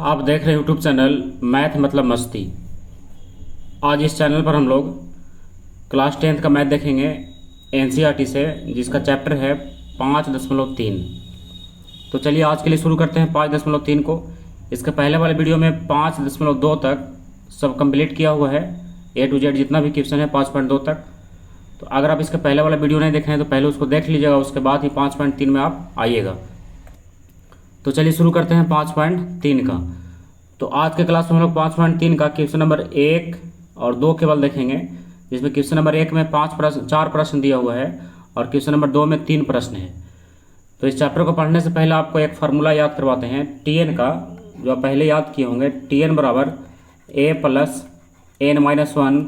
आप देख रहे हैं यूट्यूब चैनल मैथ मतलब मस्ती। आज इस चैनल पर हम लोग क्लास 10th का मैथ देखेंगे एनसीईआरटी से, जिसका चैप्टर है 5.3। तो चलिए आज के लिए शुरू करते हैं 5.3 को। इसके पहले वाले वीडियो में 5.2 तक सब कंप्लीट किया हुआ है, A to Z जितना भी क्वेश्चन है 5.2 तक। तो अगर आप इसके पहले वाला वीडियो नहीं देखे हैं तो पहले उसको देख लीजिएगा, उसके बाद ही 5.3 में आप आइएगा। तो चलिए शुरू करते हैं 5.3 का। तो आज के क्लास में हम लोग 5.3 का क्वेश्चन नंबर 1 और 2 केवल देखेंगे, जिसमें क्वेश्चन नंबर 1 में 4 प्रश्न दिया हुआ है और क्वेश्चन नंबर 2 में 3 प्रश्न है। तो इस चैप्टर को पढ़ने से पहले आपको एक फार्मूला याद करवाते हैं TN का, जो आप पहले याद किए होंगे। TN बराबर A प्लस n-1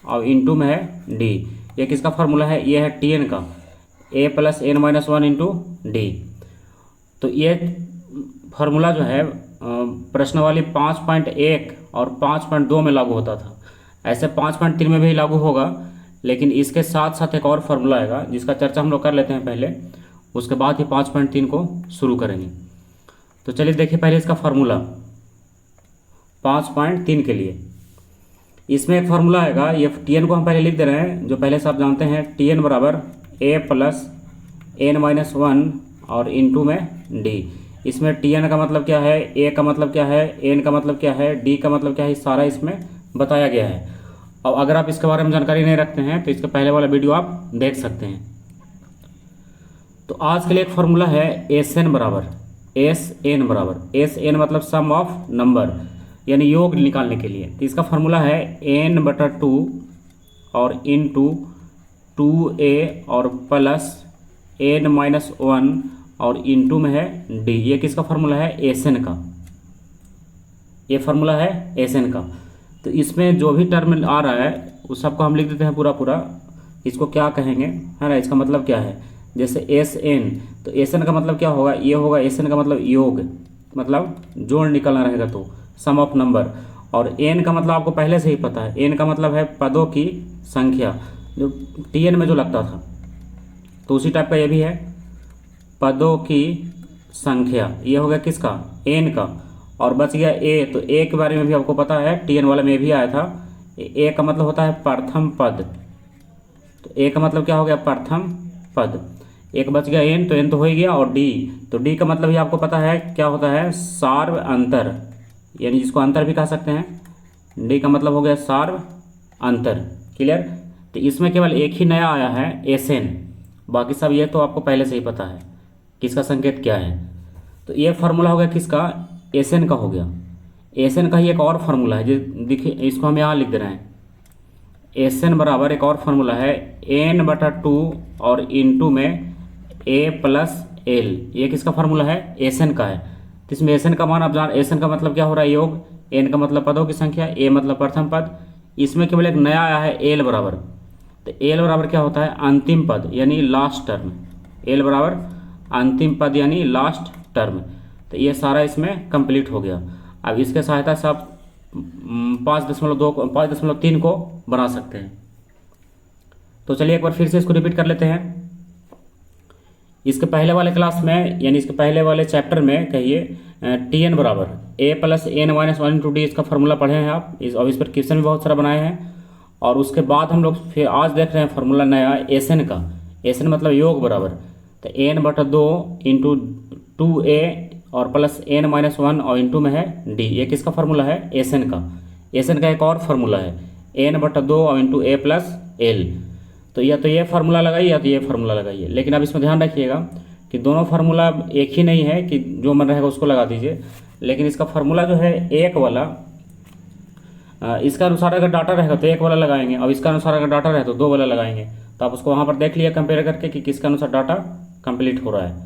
और इंटू में है D। ये किसका फार्मूला है? ये है TN का, A plus n-1 into D। तो ये फार्मूला जो है प्रश्न वाली 5.1 और 5.2 में लागू होता था, ऐसे 5.3 में भी लागू होगा, लेकिन इसके साथ साथ एक और फार्मूला आएगा जिसका चर्चा हम लोग कर लेते हैं पहले, उसके बाद ही 5.3 को शुरू करेंगे। तो चलिए देखिए पहले इसका फार्मूला 5.3 के लिए। इसमें एक फार्मूला आएगा, ये TN को हम पहले लिख दे रहे हैं, जो पहले से आप जानते हैं। TN बराबर A प्लस n-1 और इंटू में D। इसमें TN का मतलब क्या है, A का मतलब क्या है, N का मतलब क्या है, D का मतलब क्या है, सारा इसमें बताया गया है। और अगर आप इसके बारे में जानकारी नहीं रखते हैं तो इसके पहले वाला वीडियो आप देख सकते हैं। तो आज के लिए एक फार्मूला है SN बराबर SN मतलब सम ऑफ नंबर, यानी योग निकालने के लिए। तो इसका फार्मूला है n/2 और इंटू 2a और प्लस n-1 और इंटू में है D। ये किसका फार्मूला है? SN का। ये फार्मूला है SN का। तो इसमें जो भी टर्म आ रहा है उस सबको हम लिख देते हैं पूरा। इसको क्या कहेंगे, है ना, इसका मतलब क्या है। जैसे SN, तो SN का मतलब क्या होगा? ये होगा SN का मतलब योग, मतलब जोड़ निकलना रहेगा, तो सम ऑफ नंबर। और N का मतलब आपको पहले से ही पता है, N का मतलब है पदों की संख्या, जो TN में जो लगता था। तो उसी टाइप का ये भी है, पदों की संख्या। ये हो गया किसका? N का। और बच गया A। तो A के बारे में भी आपको पता है, TN वाला में भी आया था। A का मतलब होता है प्रथम पद। तो A का मतलब क्या हो गया? प्रथम पद। एक बच गया N, तो N तो हो ही गया। और D, तो D का मतलब भी आपको पता है क्या होता है? सार्व अंतर, यानी जिसको अंतर भी कह सकते हैं। D का मतलब हो गया सार्व अंतर। क्लियर? तो इसमें केवल एक ही नया आया है SN, बाकी सब ये तो आपको पहले से ही पता है किसका संकेत क्या है। तो ये फार्मूला हो गया किसका? SN का हो गया। SN का ही एक और फार्मूला है, जो देखिए इसको हम यहाँ लिख दे रहे हैं। SN बराबर एक और फार्मूला है n/2 और इंटू में A प्लस L। ये किसका फार्मूला है? SN का है। तो इसमें SN का मान आप जान, SN का मतलब क्या हो रहा है? योग। N का मतलब पदों की संख्या, A मतलब प्रथम पद। इसमें केवल एक नया आया है L बराबर। तो L बराबर क्या होता है? अंतिम पद, यानी लास्ट टर्म। L बराबर अंतिम पद यानी लास्ट टर्म। तो ये सारा इसमें कंप्लीट हो गया। अब इसके सहायता से आप 5.3 को बना सकते हैं। तो चलिए एक बार फिर से इसको रिपीट कर लेते हैं। इसके पहले वाले क्लास में, यानी इसके पहले वाले चैप्टर में कहिए TN बराबर A plus n-1 into D, इसका फार्मूला पढ़े हैं आप। और इस पर क्वेश्चन भी बहुत सारा बनाए हैं। और उसके बाद हम लोग फिर आज देख रहे हैं फार्मूला नया SN का। SN मतलब योग बराबर, तो n/2 इंटू 2a और प्लस n-1 और इंटू में है D। ये किसका फार्मूला है? SN का। SN का एक और फार्मूला है n/2 और इंटू A प्लस L। तो या तो ये फार्मूला लगाइए या तो ये फार्मूला लगाइए, लेकिन अब इसमें ध्यान रखिएगा कि दोनों फार्मूला एक ही नहीं है कि जो मन रहेगा उसको लगा दीजिए। लेकिन इसका फार्मूला जो है एक वाला, इसका अनुसार अगर डाटा रहेगा तो एक वाला लगाएंगे, और इसका अनुसार अगर डाटा रहे तो 2 वाला लगाएंगे। तो आप उसको वहाँ पर देख लिया कंपेयर करके कि किसके अनुसार डाटा कंप्लीट हो रहा है।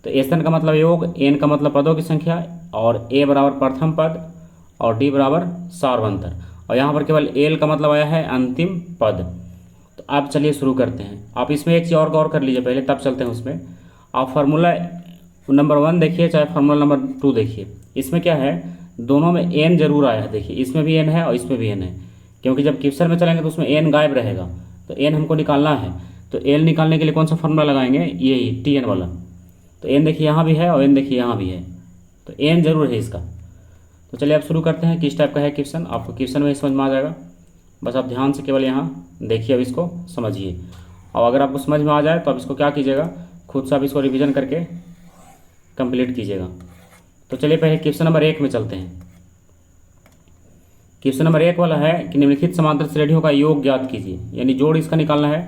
तो SN का मतलब योग, N का मतलब पदों की संख्या, और A बराबर प्रथम पद और D बराबर सार्वंतर। और यहाँ पर केवल L का मतलब आया है अंतिम पद। तो आप चलिए शुरू करते हैं। आप इसमें एक चीज़ और गौर कर लीजिए पहले, तब चलते हैं उसमें। आप फार्मूला नंबर 1 देखिए चाहे फार्मूला नंबर 2 देखिए, इसमें क्या है? दोनों में N जरूर आया है। देखिए इसमें भी N है और इसमें भी N है, क्योंकि जब क्वेश्चन में चलेंगे तो उसमें N गायब रहेगा। तो N हमको निकालना है, तो L निकालने के लिए कौन सा फार्मूला लगाएंगे? यही TN वाला। तो N देखिए यहाँ भी है और N देखिए यहाँ भी है, तो N जरूर है इसका। तो चलिए आप शुरू करते हैं। किस टाइप का है क्वेश्चन, आपको क्वेश्चन में ही समझ में आ जाएगा। बस आप ध्यान से केवल यहाँ देखिए, अब इसको समझिए, और अगर आपको समझ में आ जाए तो आप इसको क्या कीजिएगा, खुद से आप इसको रिवीजन करके कंप्लीट कीजिएगा। तो चलिए पहले क्वेश्चन नंबर 1 में चलते हैं। क्वेश्चन नंबर 1 वाला है कि निम्नलिखित समांतर श्रेणियों का योग ज्ञात कीजिए, यानी जोड़ इसका निकालना है।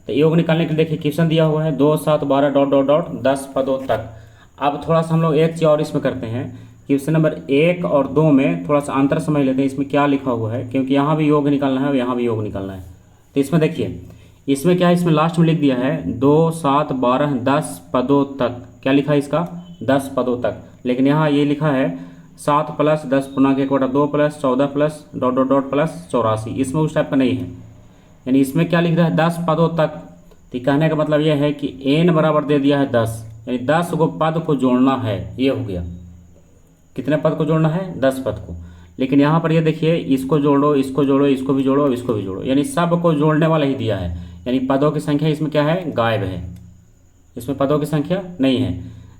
तो योग निकालने के लिए देखिए क्वेश्चन दिया हुआ है 2, 7, 12 डॉट डॉट डॉट 10 पदों तक। अब थोड़ा सा हम लोग एक चीज़ और इसमें करते हैं, क्वेश्चन नंबर 1 और 2 में थोड़ा सा अंतर समझ लेते हैं इसमें क्या लिखा हुआ है, क्योंकि यहाँ भी योग निकालना है और यहाँ भी योग निकालना है। तो इसमें देखिए, इसमें क्या है, इसमें लास्ट में लिख दिया है 2, 7, 12, 10 पदों तक। क्या लिखा है इसका, 10 पदों तक। लेकिन यहाँ ये लिखा है 7 + 10 × 1/2 + 14 + डॉट डॉट डॉट + 84। इसमें उस टाइप का नहीं है, यानी इसमें क्या लिख रहा है 10 पदों तक। तो कहने का मतलब यह है कि n बराबर दे दिया है 10, यानी 10 को पद को जोड़ना है। ये हो गया, कितने पद को जोड़ना है, 10 पद को। लेकिन यहाँ पर ये देखिए, इसको जोड़ो, इसको जोड़ो, इसको भी जोड़ो, इसको भी जोड़ो, यानी सब को जोड़ने वाला ही दिया है। यानी पदों की संख्या इसमें क्या है, गायब है, इसमें पदों की संख्या नहीं है।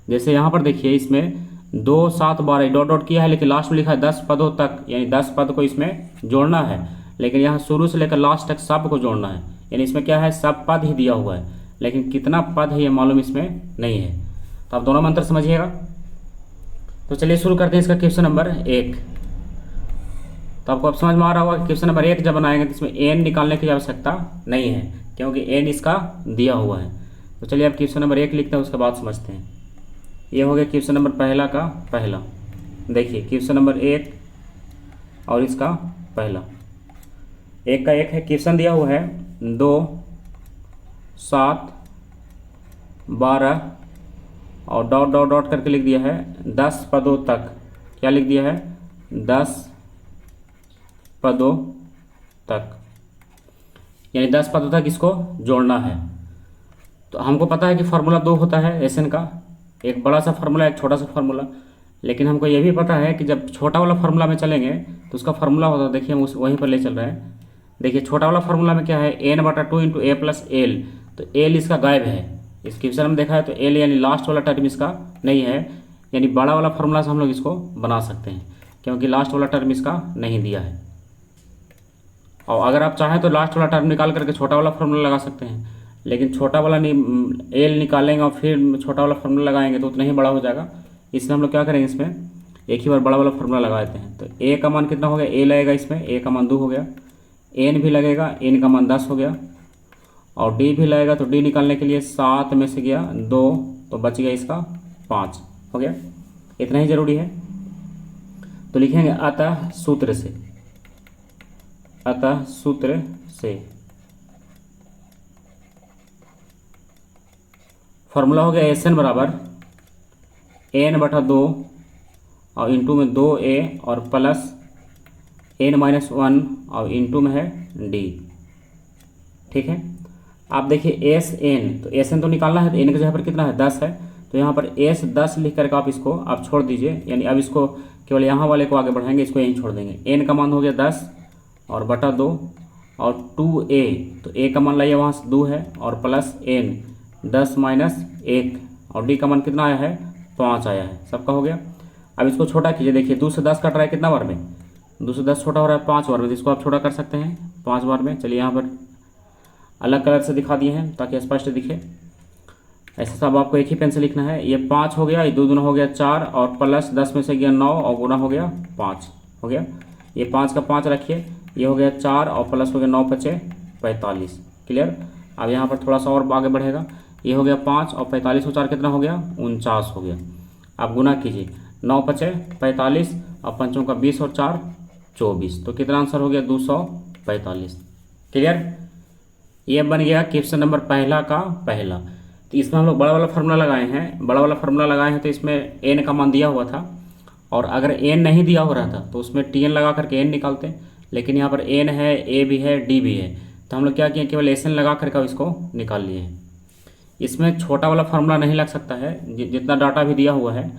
जैसे यहाँ पर देखिए, इसमें 2, 7, 12 डॉट डॉट किया है, लेकिन लास्ट में लिखा है 10 पदों तक, यानी 10 पद को इसमें जोड़ना है। लेकिन यहाँ शुरू से लेकर लास्ट तक सब को जोड़ना है, यानी इसमें क्या है, सब पद ही दिया हुआ है, लेकिन कितना पद है ये मालूम इसमें नहीं है। तो आप दोनों में अंतर समझिएगा। तो चलिए शुरू करते हैं इसका क्वेश्चन नंबर 1। तो आपको अब समझ में आ रहा होगा कि क्वेश्चन नंबर 1 जब बनाएंगे तो इसमें n निकालने की आवश्यकता नहीं है, क्योंकि n इसका दिया हुआ है। तो चलिए अब क्वेश्चन नंबर 1 लिखते हैं, उसके बाद समझते हैं। ये हो गया क्वेश्चन नंबर पहला का पहला। देखिए क्वेश्चन नंबर 1 और इसका पहला, 1 का 1 है। क्वेश्चन दिया हुआ है 2, 7, 12 और डॉट डॉट डॉट करके लिख दिया है 10 पदों तक। क्या लिख दिया है, 10 पदों तक, यानी 10 पदों तक इसको जोड़ना है। तो हमको पता है कि फार्मूला 2 होता है एसएन का, एक बड़ा सा फार्मूला, एक छोटा सा फार्मूला। लेकिन हमको ये भी पता है कि जब छोटा वाला फार्मूला में चलेंगे तो उसका फार्मूला होता है, देखिए हम उस वहीं पर ले चल रहे हैं। देखिए छोटा वाला फार्मूला में क्या है, n/2 × a + l। तो l इसका गायब है, इस क्वेश्चन में देखा है। तो l यानी लास्ट वाला टर्म इसका नहीं है, यानी बड़ा वाला फार्मूला से हम लोग इसको बना सकते हैं, क्योंकि लास्ट वाला टर्म इसका नहीं दिया है। और अगर आप चाहें तो लास्ट वाला टर्म निकाल करके छोटा वाला फार्मूला लगा सकते हैं, लेकिन छोटा वाला एल निकालेंगे और फिर छोटा वाला फार्मूला लगाएंगे तो उतना ही बड़ा हो जाएगा। इसलिए हम लोग क्या करेंगे, इसमें एक ही बार बड़ा वाला फार्मूला लगा देते हैं। तो ए का मान कितना हो गया, ए लगेगा इसमें, ए का मान 2 हो गया। एन भी लगेगा, एन का मान 10 हो गया। और डी भी लगेगा, तो डी निकालने के लिए 7 में से गया 2, तो बच गया इसका 5 हो गया। इतना ही जरूरी है। तो लिखेंगे अतः सूत्र से, अतः सूत्र से फार्मूला हो गया एस एन बराबर n/2 और इंटू में 2a और प्लस n-1 और इंटू में है d। ठीक है। आप देखिए एस एन, तो एस एन तो निकालना है, तो n की जगह पर कितना है, 10 है। तो यहाँ पर एस 10 लिख करके आप इसको आप छोड़ दीजिए, यानी अब इसको केवल यहाँ वाले को आगे बढ़ाएंगे, इसको यहीं छोड़ देंगे। n का मान हो गया 10 और बटा 2 और 2a, तो a का मान लाइए वहाँ से 2 है और प्लस n 10 - 1 और d का मान कितना आया है, 5 आया है। सबका हो गया। अब इसको छोटा कीजिए, देखिए 2 से 10 कट रहा है कितना बार में, 2 से 10 छोटा हो रहा है 5 बार में, तो इसको आप छोटा कर सकते हैं 5 बार में। चलिए यहाँ पर अलग कलर से दिखा दिए हैं ताकि स्पष्ट दिखे। ऐसा सब आपको एक ही पेन से लिखना है। ये 5 हो गया, ये 2 दूना हो गया 4 और प्लस 10 में से गया 9 और गुना हो गया 5 हो गया। ये 5 का 5 रखिए, ये हो गया 4 और प्लस हो गया 9 × 5 = 45। क्लियर। अब यहाँ पर थोड़ा सा और आगे बढ़ेगा, ये हो गया 5 और 45 और 4 कितना हो गया, 49 हो गया। अब गुना कीजिए, 9 × 5 = 45 और 5 का 20 और 4 24, तो कितना आंसर हो गया, 245। क्लियर। ये बन गया क्वेश्चन नंबर पहला का पहला। तो इसमें हम लोग बड़ा वाला फार्मूला लगाए हैं, बड़ा वाला फार्मूला लगाए हैं, तो इसमें n का मान दिया हुआ था, और अगर n नहीं दिया हो रहा था तो उसमें tn लगा करके n निकालते हैं। लेकिन यहाँ पर n है, a भी है, d भी है, तो हम लोग क्या किए, केवल एस एन लगा करके इसको निकाल लिए हैं। इसमें छोटा वाला फार्मूला नहीं लग सकता है, जितना डाटा भी दिया हुआ है।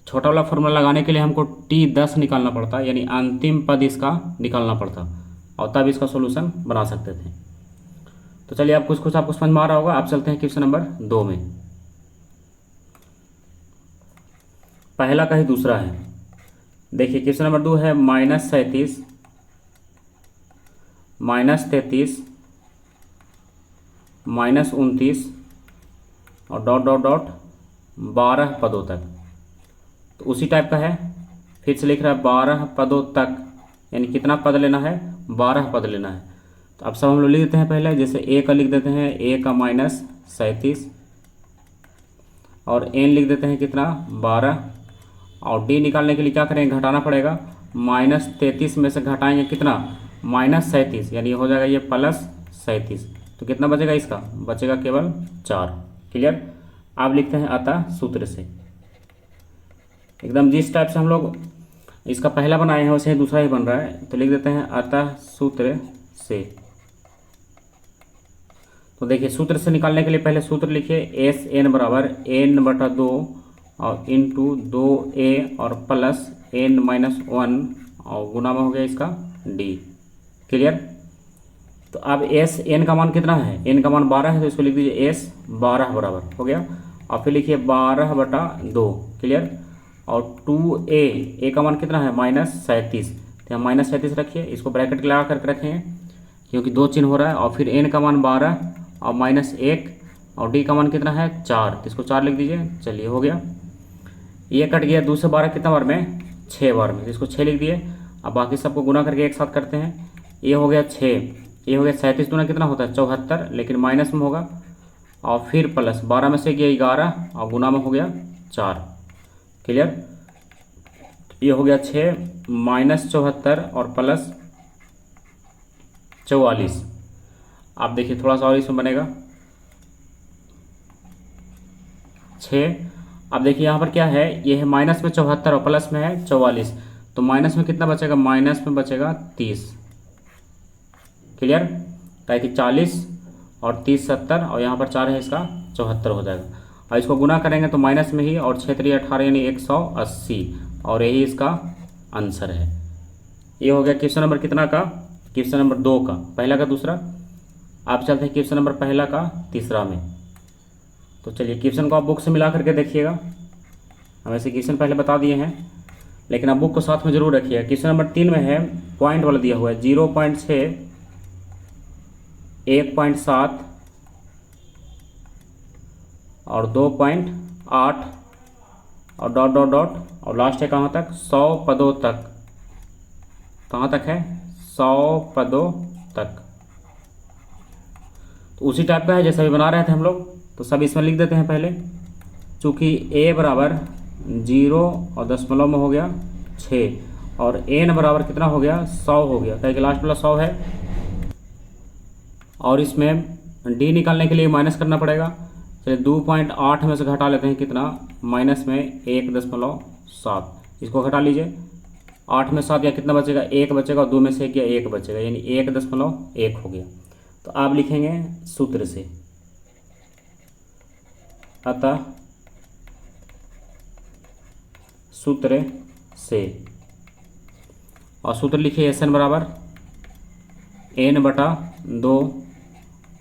छोटा वाला फार्मूला लगाने के लिए हमको t10 निकालना पड़ता, यानी अंतिम पद इसका निकालना पड़ता, और तब इसका सोल्यूशन बना सकते थे। तो चलिए आप कुछ आपको समझ में आ रहा होगा। आप चलते हैं क्वेश्चन नंबर 2 में। पहला का ही दूसरा है। देखिए क्वेश्चन नंबर 2 है -37 -33 -29 और डॉट डॉट डॉट 12 पदों तक। तो उसी टाइप का है, फिर से लिख रहा है 12 पदों तक, यानी कितना पद लेना है, 12 पद लेना है। तो अब सब हम लोग लिख देते हैं पहले, जैसे ए का लिख देते हैं, ए का -37 और एन लिख देते हैं कितना, 12। और डी निकालने के लिए क्या करेंगे, घटाना पड़ेगा, -33 में से घटाएंगे कितना, -37, यानी हो जाएगा ये +37। तो कितना बचेगा, इसका बचेगा केवल 4। क्लियर। अब लिखते हैं अतः सूत्र से। एकदम जिस टाइप से हम लोग इसका पहला बनाए हैं वैसे ही दूसरा ही बन रहा है। तो लिख देते हैं अतः सूत्र से। तो देखिए सूत्र से निकालने के लिए पहले सूत्र लिखिए, एस एन बराबर n/2 और इंटू 2a और प्लस n-1 और गुना में हो गया इसका d। क्लियर। तो अब एस एन का मान कितना है, एन का मान 12 है, तो इसको लिख दीजिए एस 12 बराबर हो गया। और फिर लिखिए 12/2। क्लियर। और 2a का मान कितना है, -37, तो हम -37 रखिए, इसको ब्रैकेट लगा करके रखेंगे क्योंकि 2 चिन्ह हो रहा है। और फिर n का मान 12 और -1 और d का मान कितना है 4, तो इसको 4 लिख दीजिए। चलिए हो गया, ये कट गया। 2 से 12 कितना बार में, 6 बार में, इसको 6 लिख दिए। अब बाकी सबको गुना करके एक साथ करते हैं। ये हो गया 6, ये हो गया 37 दूना कितना होता है 74, लेकिन माइनस में होगा। और फिर प्लस 12 में से गया 11 और गुना में हो गया 4। क्लियर। ये हो गया 6 -74 और प्लस 44। आप देखिए थोड़ा सा और इसमें बनेगा 6। अब देखिए यहाँ पर क्या है, ये है माइनस में 74 और प्लस में है 44, तो माइनस में कितना बचेगा, माइनस में बचेगा 30। क्लियर। ताकि 40 और 30 70 और यहाँ पर 4 है, इसका 74 हो जाएगा। और इसको गुना करेंगे तो माइनस में ही, और 6 3 18 यानी 180, और यही इसका आंसर है। ये हो गया क्वेश्चन नंबर कितना का, क्वेश्चन नंबर 2 का, पहला का दूसरा। आप चलते हैं क्वेश्चन नंबर पहला का तीसरा में। तो चलिए क्वेश्चन को आप बुक से मिला करके देखिएगा। हम ऐसे क्वेश्चन पहले बता दिए हैं, लेकिन आप बुक को साथ में जरूर रखिएगा। क्वेश्चन नंबर 3 में है, पॉइंट वाला दिया हुआ है 0.6, 1.7 और 2.8 और डॉट डॉट डॉट और लास्ट है कहाँ तक, 100 पदों तक। कहाँ तक है, 100 पदों तक। तो उसी टाइप का है जैसा भी बना रहे थे हम लोग। तो सब इसमें लिख देते हैं पहले। चूँकि a बराबर 0 और दशमलव में हो गया 6 और n बराबर कितना हो गया 100 हो गया, क्योंकि लास्ट वाला 100 है। और इसमें d निकालने के लिए माइनस करना पड़ेगा। चलिए 2.8 में से घटा लेते हैं कितना, माइनस में 1.7, इसको घटा लीजिए। 8 में 7 या कितना बचेगा, 1 बचेगा, और 2 में से 1 या 1 बचेगा, यानी 1.1 हो गया। तो आप लिखेंगे सूत्र से, अतः सूत्र से। और सूत्र लिखिए एस एन बराबर n/2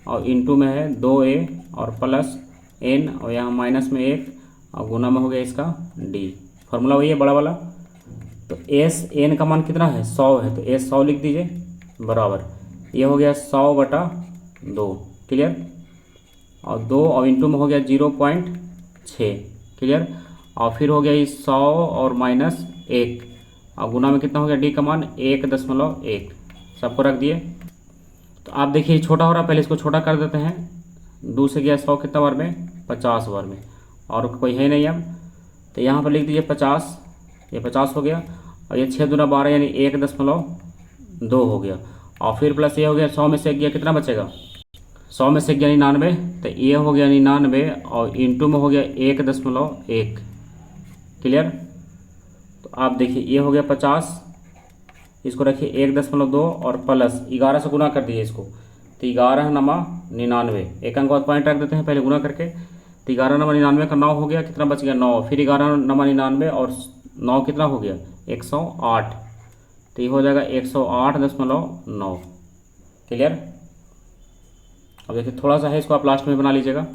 और इंटू में है 2a और प्लस n और यहाँ माइनस में 1 और गुना में हो गया इसका d। फॉर्मूला वही है बड़ा वाला। तो एस एन का मान कितना है 100 है, तो एस 100 लिख दीजिए बराबर, ये हो गया 100/2। क्लियर। और 2 और इंटू में हो गया 0.6। क्लियर। और फिर हो गया ये 100 और -1 और गुना में कितना हो गया, डी का मान 1.1। सबको रख दिए। तो आप देखिए छोटा हो रहा है, पहले इसको छोटा कर देते हैं। 2 से गया 100 कितना बार में, 50 बार में, और कोई है नहीं अब। तो यहाँ पर लिख दीजिए 50, ये 50 हो गया। और ये 6 दूना 12 यानी 1.2 हो गया। और फिर प्लस ये हो गया 100 में से गया कितना बचेगा, 100 में से गया 99, तो ये हो गया 99 और इंटू में हो गया 1.1। क्लियर। तो आप देखिए ये हो गया 50, इसको रखिए 1.2 और प्लस 11 से गुना कर दिए इसको, तो 11 नमा 99, एक अंक बाद पॉइंट रख देते हैं पहले गुना करके। तो 11 नमा 99 का 9 हो गया, कितना बच गया 9, फिर 11 नमा 99 और 9 कितना हो गया 108, तो ये हो जाएगा 108.9। क्लियर। अब देखिए थोड़ा सा है, इसको आप लास्ट में बना लीजिएगा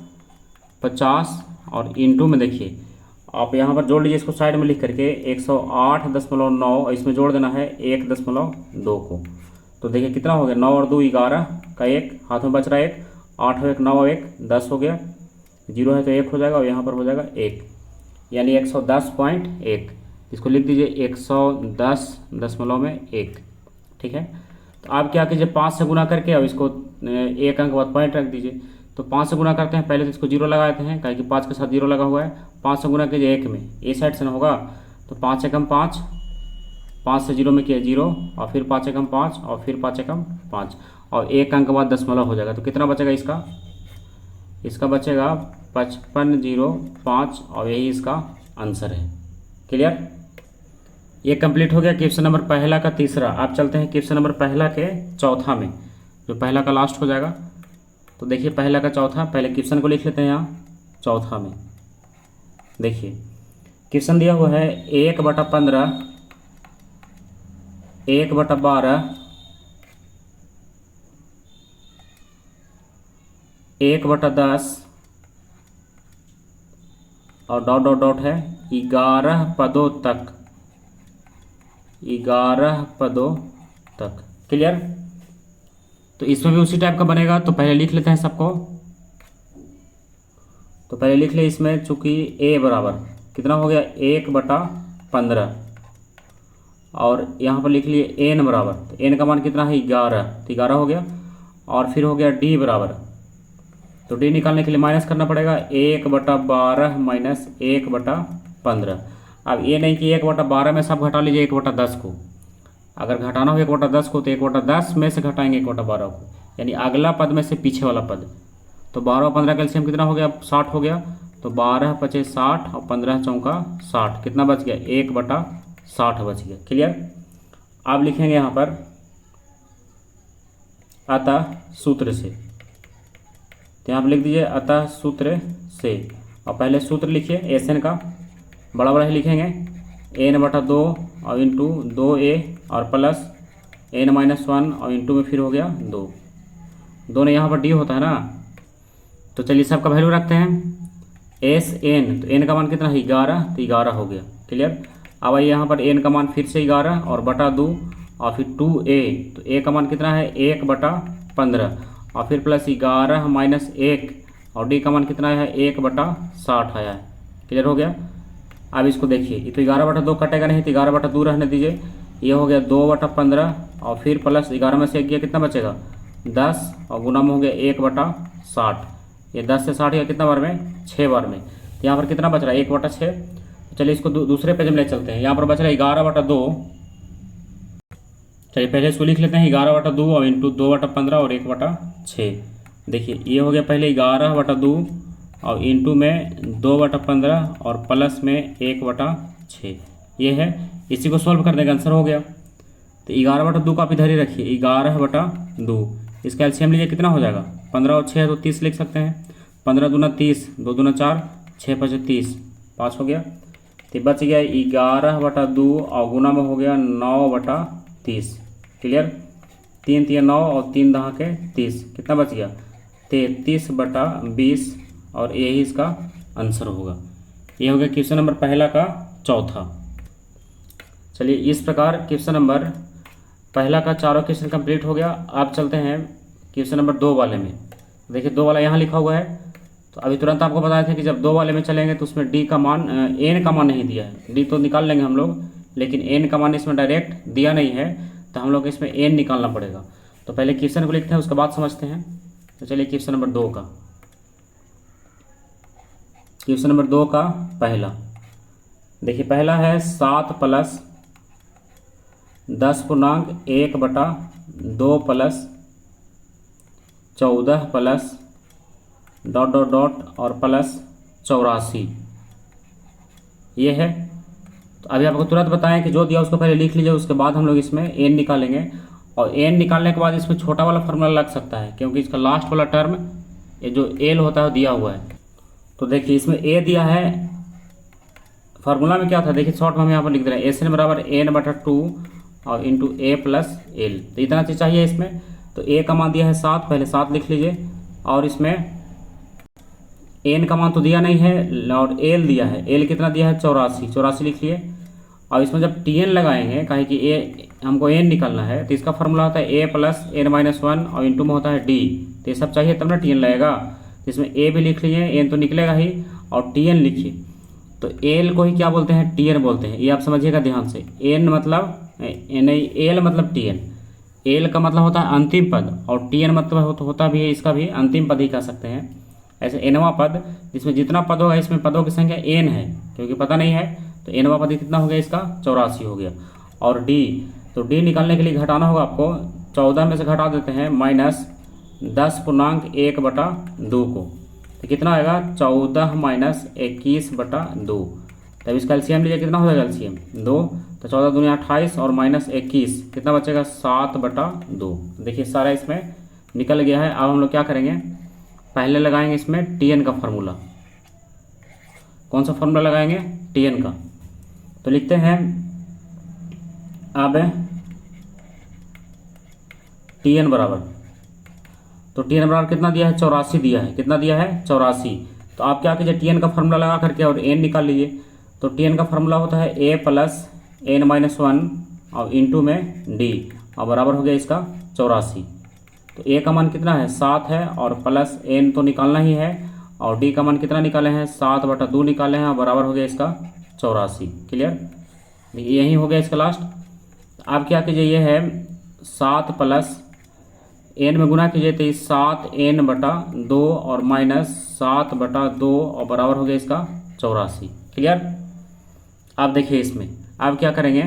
50 और इंटू में देखिए, आप यहाँ पर जोड़ लीजिए इसको साइड में लिख करके 108.9 और इसमें जोड़ देना है 1.2 को। तो देखिए कितना हो गया, 9 और 2 11 का 1 हाथ में बच रहा है 1, 8 और 1 9 और 1 10 हो गया, 0 है तो 1 हो जाएगा और यहाँ पर हो जाएगा 1, यानी 110.1। इसको लिख दीजिए 110.1। ठीक है, तो आप क्या कीजिए 5 से गुना करके अब इसको 1 अंक बाद पॉइंट रख दीजिए। तो 5 से गुना करते हैं, पहले तो इसको 0 लगा देते हैं, क्योंकि 5 के साथ 0 लगा हुआ है। 5 से गुना कीजिए 1 में, ए साइड से ना होगा, तो 5 एकम 5, 5 से 0 में किया 0 और फिर 5 एकम 5 और फिर 5 एकम 5 और 1 अंक बाद दशमलव हो जाएगा। तो कितना बचेगा इसका बचेगा 5505 और यही इसका आंसर है। क्लियर, ये कंप्लीट हो गया क्वेश्चन नंबर पहला का तीसरा। आप चलते हैं क्वेश्चन नंबर पहला के चौथा में, जो पहला का लास्ट हो जाएगा। तो देखिए पहला का चौथा, पहले क्वेश्चन को लिख लेते हैं यहाँ चौथा में। देखिए क्वेश्चन दिया हुआ है 1/15 1/12 1/10 और डॉट डॉट डॉट है 11 पदों तक, 11 पदों तक। क्लियर, तो इसमें भी उसी टाइप का बनेगा। तो पहले लिख लेते हैं सबको। तो पहले लिख ले इसमें, चूंकि ए बराबर कितना हो गया 1/15 और यहाँ पर लिख लिए एन बराबर, तो एन का मान कितना है 11, तो 11 हो गया। और फिर हो गया डी बराबर, तो डी निकालने के लिए माइनस करना पड़ेगा 1/12 माइनस 1/15। अब ये नहीं कि 1/12 में सब घटा लीजिए 1/10 को, अगर घटाना हो 1/10 को तो 1/10 में से घटाएंगे 1/12 को, यानी अगला पद में से पीछे वाला पद। तो 12 और 15 का एलसीएम कितना हो गया 60 हो गया, तो 12 × 5 = 60 और 15 × 4 = 60, कितना बच गया 1/60 बच गया। क्लियर, आप लिखेंगे यहाँ पर अतः सूत्र से, तो यहाँ पर लिख दीजिए अतः सूत्र से, और पहले सूत्र लिखिए एस एन का बड़ा बड़ा ही लिखेंगे n/2 और इंटू 2a और प्लस n-1 और इंटू में फिर हो गया 2, दोनों यहाँ पर डी होता है ना। तो चलिए सबका वैल्यू रखते हैं एस एन, तो एन का मान कितना है 11, तो 11 हो गया। क्लियर, अब आइए यहाँ पर एन का मान फिर से 11 और बटा 2 और फिर 2a, तो a का मान कितना है 1/15 और फिर प्लस 11 माइनस 1 और डी का मान कितना है 1/60 आया है। क्लियर हो गया। अब इसको देखिए, ये तो 11/2 कटेगा नहीं, तो 11/2 रहने दीजिए, ये हो गया 2/15 और फिर प्लस 11 में से 1 गया, कितना बचेगा 10 और गुना में हो गया 1/60। ये 10 से 60 या कितना बार में 6 बार में, तो यहाँ पर कितना बच रहा है 1/6। तो चलिए इसको दूसरे पेज में ले चलते हैं। यहाँ पर बच रहा है 11/2, चलिए पहले इसको लिख लेते हैं 11/2 और इंटू 2/15 और 1/6। देखिए ये हो गया पहले 11/2 और इंटू में 2/15 और प्लस में 1/6, ये है। इसी को सॉल्व कर देंगे, आंसर हो गया। तो 11/2 को आप इधर ही रखिए, 11/2, इसका एलसीएम लीजिए कितना हो जाएगा 15 और 6 तो 30 लिख सकते हैं, 15 दूना 30, 2 दूना 4, 6 × 5 = 30, 5 हो गया। तो बच गया 11/2 और गुना में हो गया 9/30। क्लियर, 3 × 3 = 9 और 3 × 10 = 30, कितना बच गया 33/20 और यही इसका आंसर होगा। ये हो गया क्वेश्चन नंबर पहला का चौथा। चलिए इस प्रकार क्वेश्चन नंबर पहला का चारों क्वेश्चन कंप्लीट हो गया। आप चलते हैं क्वेश्चन नंबर 2 वाले में। देखिए 2 वाला यहाँ लिखा हुआ है, तो अभी तुरंत आपको बताया था कि जब 2 वाले में चलेंगे तो उसमें डी का मान एन का मान नहीं दिया है, डी तो निकाल लेंगे हम लोग, लेकिन एन का मान इसमें डायरेक्ट दिया नहीं है, तो हम लोग इसमें एन निकालना पड़ेगा। तो पहले क्वेश्चन को लिखते हैं, उसके बाद समझते हैं। तो चलिए क्वेश्चन नंबर 2 का, क्वेश्चन नंबर 2 का पहला देखिए, पहला है 7 + 10(1/2 + 14 + डॉट डॉट डॉट और प्लस 84, ये है। तो अभी आपको तुरंत बताएं कि जो दिया उसको पहले लिख लीजिए, उसके बाद हम लोग इसमें एन निकालेंगे। और एन निकालने के बाद इसमें छोटा वाला फार्मूला लग सकता है, क्योंकि इसका लास्ट वाला टर्म ये जो एल होता है दिया हुआ है। तो देखिए इसमें ए दिया है, फार्मूला में क्या था देखिए, शॉर्ट में हम यहाँ पर लिख दे रहे हैं एस एन बराबर n/2 और इंटू a + l। तो इतना चीज़ चाहिए इसमें। तो a का मान दिया है 7, पहले 7 लिख लीजिए और इसमें एन का मान तो दिया नहीं है और एल दिया है, एल कितना दिया है 84, 84 लिख लिए। और इसमें जब टी एन लगाएंगे, कहे कि ए हमको एन निकालना है, तो इसका फॉर्मूला होता है ए प्लस एन माइनस वन और इंटू में होता है डी। तो ये सब चाहिए तब ना टी एन लगेगा। तो इसमें ए भी लिख लिए, एन तो निकलेगा ही, और टी एन लिखिए। तो एल को ही क्या बोलते हैं, टी एन बोलते हैं, ये आप समझिएगा ध्यान से। एन मतलब नहीं, एल मतलब टी एन। एल का मतलब होता है अंतिम पद, और टी एन मतलब होता भी है, इसका भी अंतिम पद ही कह सकते हैं। ऐसे एनवा पद, जिसमें जितना पद होगा इसमें पदों की संख्या एन है, क्योंकि पता नहीं है, तो एनवा पद कितना हो गया इसका 84 हो गया। और डी, तो डी निकालने के लिए घटाना होगा आपको, 14 में से घटा देते हैं -10.1/2 को, तो कितना आएगा 14 - 21/2। तब इसका एलसीएम लीजिए, कितना हो जाएगा एलसीएम 2, तो 14 दूनी 28 और -21 कितना बचेगा 7/2। देखिए सारा इसमें निकल गया है। अब हम लोग क्या करेंगे, पहले लगाएंगे इसमें टी एन का फार्मूला। कौन सा फार्मूला लगाएंगे, टी एन का। तो लिखते हैं अब टी एन बराबर, तो टी एन बराबर कितना दिया है 84 दिया है, कितना दिया है 84। तो आप क्या कीजिए, टी एन का फार्मूला लगा करके और एन निकाल लीजिए। तो टी एन का फार्मूला होता है ए प्लस एन माइनस वन और इंटू में डी, और बराबर हो गया इसका 84। तो ए का मान कितना है 7 है, और प्लस एन तो निकालना ही है, और डी का मान कितना निकाले हैं 7/2 निकाले हैं, और बराबर हो गया इसका 84। क्लियर, देखिए यही हो गया इसका लास्ट। आप क्या कीजिए, ये है 7 प्लस एन में गुना कीजिए, तो 7n/2 और -7/2 और बराबर हो गया इसका 84। क्लियर। आप देखिए इसमें आप क्या करेंगे,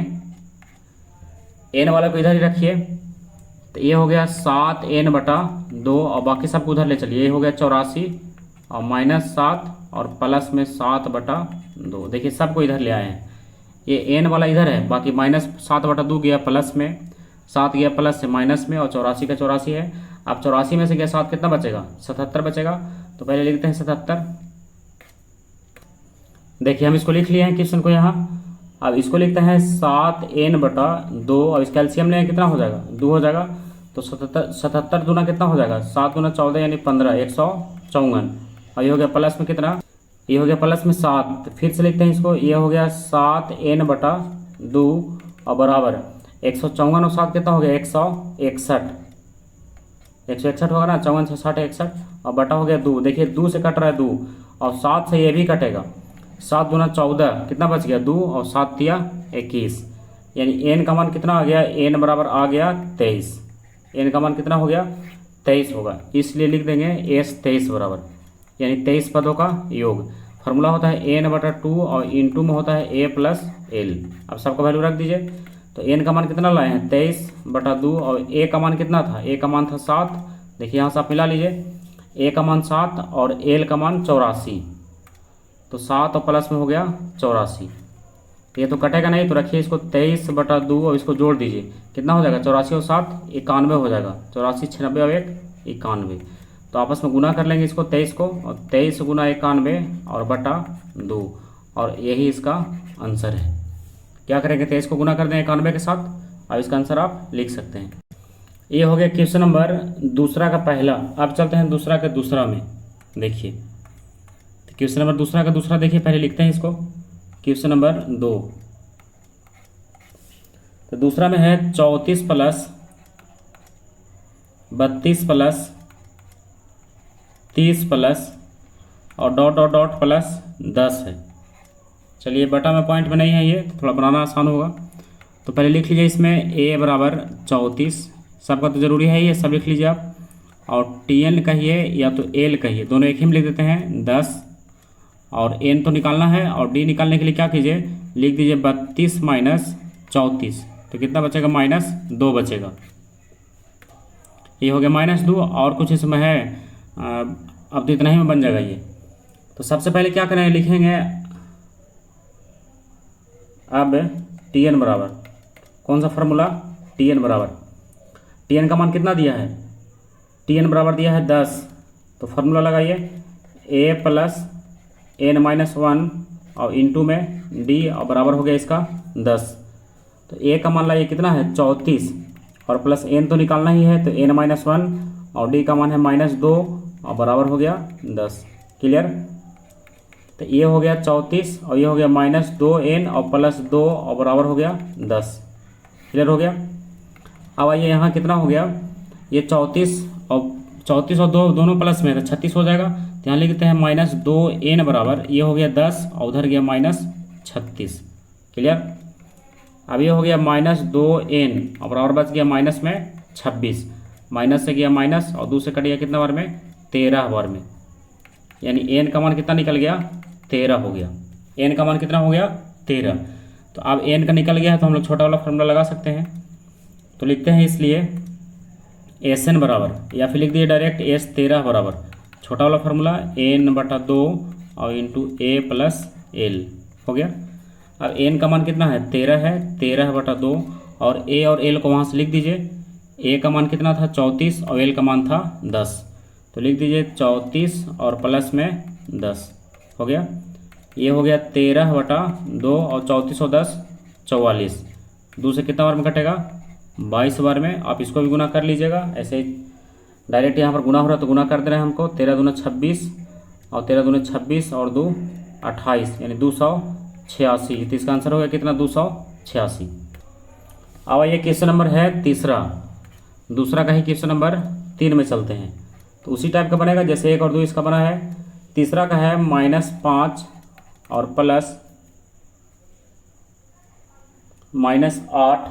एन वाला को इधर ही रखिए, तो ये हो गया 7n/2 और बाकी सबको उधर ले चलिए, ये हो गया 84 और -7 और प्लस में 7/2। देखिए सबको इधर ले आए हैं, ये एन वाला इधर है, बाकी -7/2 गया प्लस में, 7 गया प्लस से माइनस में, और 84 का 84 है। अब 84 में से गया 7 कितना बचेगा 77 बचेगा। तो पहले लिखते हैं 77। देखिए हम इसको लिख लिए हैं क्वेश्चन को यहाँ। अब इसको लिखते हैं 7n/2 और इसका एलसीएम लेंगे, कितना हो जाएगा 2 हो जाएगा। तो 77 दूना कितना हो जाएगा 7 दूना 14 यानी 15, 154। और ये हो गया प्लस में कितना, ये हो गया प्लस में 7। फिर से लिखते हैं इसको, ये हो गया 7n/2 और बराबर 154 और 7 कितना हो गया 161, 161 होगा ना, 54 से 60 61 और बटा हो गया 2। देखिए 2 से कट रहा है 2 और 7 से ये भी कटेगा, 7 दूना 14 कितना बच गया 2 और 7 दिया 21, यानी एन का मान कितना आ गया, एन बराबर आ गया 23। एन का मान कितना हो गया 23 होगा, इसलिए लिख देंगे एस 23 बराबर, यानी 23 पदों का योग। फार्मूला होता है n/2 और इंटू में होता है a प्लस एल। अब सबका वैल्यू रख दीजिए। तो n का मान कितना लाए हैं 23/2 और a का मान कितना था, a का मान था 7। देखिए यहाँ से आप मिला लीजिए, a का मान 7 और l का मान 84। तो 7 और प्लस में हो गया 84। ये तो कटेगा नहीं, तो रखिए इसको 23/2 और इसको जोड़ दीजिए, कितना हो जाएगा 84 और 7 91 हो जाएगा, 84 96 और 1 91। तो आपस में गुना कर लेंगे इसको 23 को, और 23 गुना 91 और बटा 2, और यही इसका आंसर है। क्या करेंगे 23 को गुना कर दें 91 के साथ, और इसका आंसर आप लिख सकते हैं। ये हो गया क्वेश्चन नंबर दूसरा का पहला। अब चलते हैं दूसरा के दूसरा में। देखिए तो क्वेश्चन नंबर दूसरा का दूसरा देखिए, पहले लिखते हैं इसको क्वेश्चन नंबर 2। तो दूसरा में है 34 प्लस 32 प्लस 30 प्लस और डॉट डॉट डॉट प्लस 10 है। चलिए बटा में पॉइंट में नहीं है, ये तो थोड़ा बनाना आसान होगा। तो पहले लिख लीजिए इसमें a बराबर 34, सबका तो ज़रूरी है, ये सब लिख लीजिए आप। और tn कहिए या तो l कहिए, दोनों एक ही में लिख देते हैं 10, और n तो निकालना है, और d निकालने के लिए क्या कीजिए लिख दीजिए 32 माइनस 34, तो कितना बचेगा -2 बचेगा। ये हो गया -2, और कुछ इसमें है अब तो इतना ही में बन जाएगा ये। तो सबसे पहले क्या करेंगे, लिखेंगे अब tn बराबर कौन सा फार्मूला, tn बराबर, tn का मान कितना दिया है, tn बराबर दिया है 10। तो फार्मूला लगाइए a प्लस n-1 और इंटू में d और बराबर हो गया इसका 10। तो a का मान लाइए कितना है 34 और प्लस n तो निकालना ही है, तो n-1 और d का मान है -2 और बराबर हो गया 10। क्लियर। तो ये हो गया 34 और ये हो गया -2n और +2 और बराबर हो गया 10। क्लियर हो गया। अब आइए यहाँ कितना हो गया, ये 34 और 2 दोनों प्लस में, तो 36 हो जाएगा। तो यहाँ लिखते हैं -2n बराबर, ये हो गया 10 और उधर गया -36। क्लियर। अब ये हो गया -2n और बराबर बच गया माइनस में 26, माइनस से गया माइनस और 2 से कट गया कितना बार में, 13 बार में, यानी n का मान कितना निकल गया, 13 हो गया। n का मान कितना हो गया, 13। तो अब n का निकल गया है तो हम लोग छोटा वाला फॉर्मूला लगा सकते हैं। तो लिखते हैं इसलिए Sn बराबर, या फिर लिख दिए डायरेक्ट S13 बराबर छोटा वाला फार्मूला n/2 और इंटू a + l हो गया। अब n का मान कितना है, 13 है, 13/2 और a और l को वहाँ से लिख दीजिए। a का मान कितना था, 34 और l का मान था 10, तो लिख दीजिए 34 और प्लस में 10 हो गया। ये हो गया 13/2 और 34 और 10 44, 2 से कितना बार में कटेगा, 22 बार में। आप इसको भी गुना कर लीजिएगा, ऐसे ही डायरेक्ट यहाँ पर गुना हो रहा है तो गुना कर दे रहे हैं हमको। 13 दूना 26 और 13 दूना 26 और 2 28, यानी 286। तो इसका आंसर हो गया कितना, 286। अब आइए क्वेश्चन नंबर है तीसरा, दूसरा का ही क्वेश्चन नंबर 3 में चलते हैं। तो उसी टाइप का बनेगा जैसे 1 और 2 इसका बना है। तीसरा का है -5 और प्लस -8,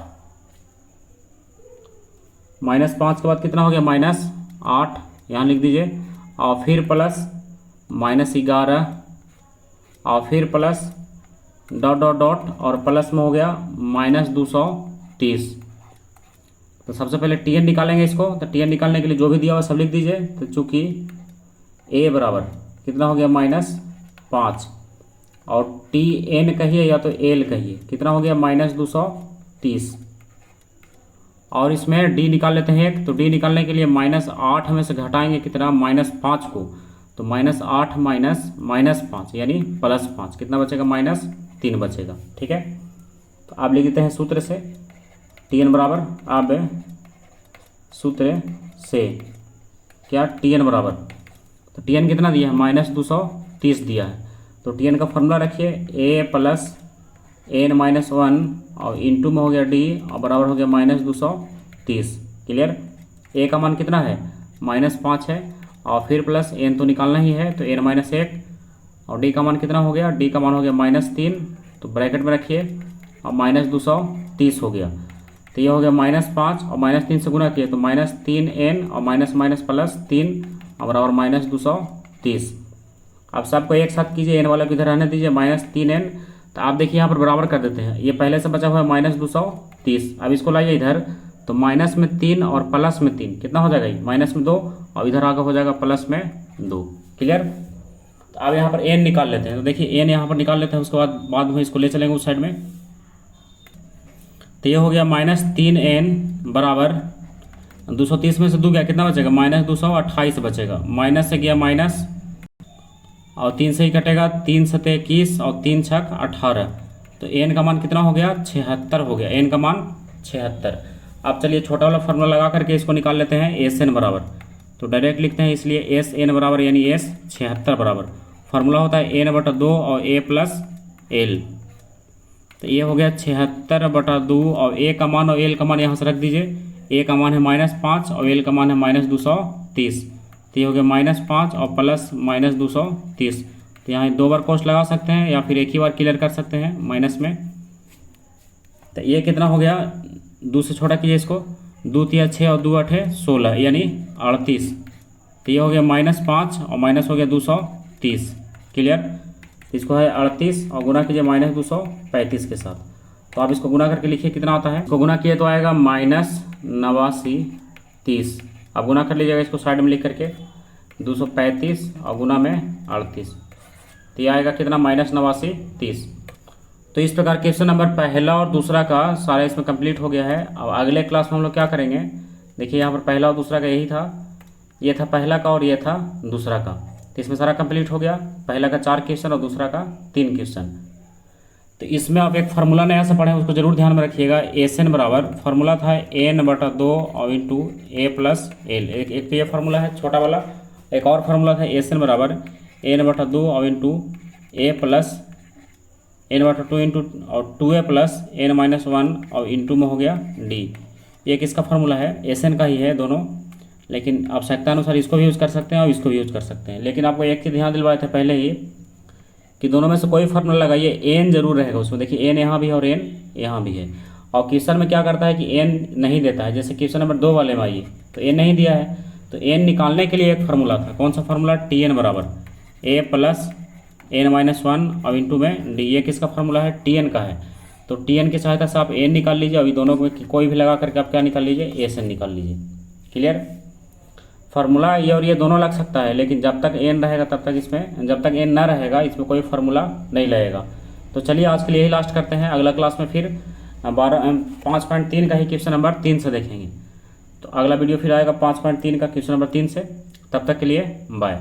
-5 के बाद कितना हो गया, -8, यहाँ लिख दीजिए, और फिर प्लस -11 और फिर प्लस डॉट डॉट डॉट और प्लस में हो गया -230। तो सबसे पहले Tn निकालेंगे इसको। तो Tn निकालने के लिए जो भी दिया हुआ सब लिख दीजिए। तो चूँकि a बराबर कितना हो गया, -5 और Tn कहिए या तो l कहिए, कितना हो गया, -230। और इसमें d निकाल लेते हैं एक। तो d निकालने के लिए -8 में से घटाएंगे कितना, -5 को। तो -8 -5 यानी +5, कितना बचेगा, -3 बचेगा। ठीक है। तो आप लिख देते हैं सूत्र से Tn बराबर, आप सूत्र से क्या, Tn बराबर, तो Tn कितना दिया है, -230 दिया है। तो Tn का फॉर्मूला रखिए a + n-1 और इंटू में हो गया d और बराबर हो गया -230। क्लियर। a का मान कितना है, -5 है और फिर प्लस n तो निकालना ही है, तो n-1 और d का मान कितना हो गया, d का मान हो गया -3, तो ब्रैकेट में रखिए और -230 हो गया। तो ये हो गया -5 और -3 से गुना किया तो -3n और माइनस प्लस 3 और बराबर -230। अब सबको एक साथ कीजिए, n वाला को इधर रहने दीजिए, -3n। तो आप देखिए यहाँ पर बराबर कर देते हैं, ये पहले से बचा हुआ है -230। अब इसको लाइए इधर, तो माइनस में 3 और प्लस में 3 कितना हो जाएगा, -2 और इधर आगे हो जाएगा +2। क्लियर। तो अब यहाँ पर n निकाल लेते हैं। तो देखिए n यहाँ पर निकाल लेते हैं, उसके बाद में इसको ले चलेंगे उस साइड में। तो ये हो गया -3n बराबर 230 में से 2 गया, कितना बचेगा, -228 बचेगा। माइनस से गया माइनस और 3 से ही कटेगा, 3 सते 21 और 3 छक 18। तो n का मान कितना हो गया, 76 हो गया, n का मान 76। अब चलिए छोटा वाला फार्मूला लगा करके इसको निकाल लेते हैं, Sn बराबर। तो डायरेक्ट लिखते हैं इसलिए Sn बराबर, यानी S 76 बराबर फार्मूला होता है n/2 और a + l। तो ये हो गया 76/2 और a का मान और l का मान यहाँ से रख दीजिए। a का मान है -5 और l का मान है -230। तो ये हो गया -5 और प्लस -230। तो यहाँ 2 बार कॉस्ट लगा सकते हैं या फिर एक ही बार क्लियर कर सकते हैं माइनस में। तो ये कितना हो गया, 2 से छोटा कीजिए इसको, 2 × 6 और 2 × 8 16 यानी 38। तो ये हो गया -5 और माइनस हो गया 230। क्लियर। इसको है 38 और गुना कीजिए -235 के साथ। तो आप इसको गुना करके लिखिए कितना आता है, इसको गुना किए तो आएगा -89 अब गुना कर लीजिएगा इसको साइड में लिख करके, 235 और गुना में 38। तो ये आएगा कितना, -89। तो इस प्रकार क्वेश्चन नंबर पहला और दूसरा का सारा इसमें कंप्लीट हो गया है। अब अगले क्लास में हम लोग क्या करेंगे, देखिए यहाँ पर पहला और दूसरा का यही था, ये था पहला का और ये था दूसरा का। तो इसमें सारा कंप्लीट हो गया, पहला का 4 क्वेश्चन और दूसरा का 3 क्वेश्चन। तो इसमें आप एक फार्मूला नया से पढ़ें, उसको जरूर ध्यान में रखिएगा। Sn बराबर फार्मूला था n/2 और इंटू a + l। एक तो ये फार्मूला है छोटा वाला। एक और फार्मूला था Sn बराबर n/2 और इंटू ए प्लस n/2 इंटू और 2a प्लस n-1 और इंटू में हो गया d। ये किसका फार्मूला है, एस एन का ही है दोनों, लेकिन आवश्यकता अनुसार इसको भी यूज़ कर सकते हैं और इसको भी यूज़ कर सकते हैं। लेकिन आपको एक चीज़ ध्यान दिलवाए थे पहले ही कि दोनों में से कोई फार्मूला लगाइए, एन जरूर रहेगा उसमें। देखिए एन यहाँ भी है और एन यहाँ भी है। और क्वेश्चन में क्या करता है कि एन नहीं देता है, जैसे क्वेश्चन नंबर 2 वाले में आइए तो एन नहीं दिया है, तो एन निकालने के लिए एक फार्मूला था। कौन सा फार्मूला, टी एन बराबर ए प्लस n-1 और इंटू में डी। ये किसका फार्मूला है, टी एन का है। तो टी एन की सहायता से आप एन निकाल लीजिए, अभी दोनों में कोई भी लगा करके आप क्या निकाल लीजिए, एस एन निकाल लीजिए। क्लियर, फार्मूला ये और ये दोनों लग सकता है, लेकिन जब तक एन रहेगा तब तक इसमें, जब तक एन ना रहेगा इसमें कोई फार्मूला नहीं लगेगा। तो चलिए आज के लिए यही लास्ट करते हैं, अगला क्लास में फिर 5.3 का ही क्वेश्चन नंबर 3 से देखेंगे। तो अगला वीडियो फिर आएगा 5.3 का क्वेश्चन नंबर 3 से। तब तक के लिए बाय।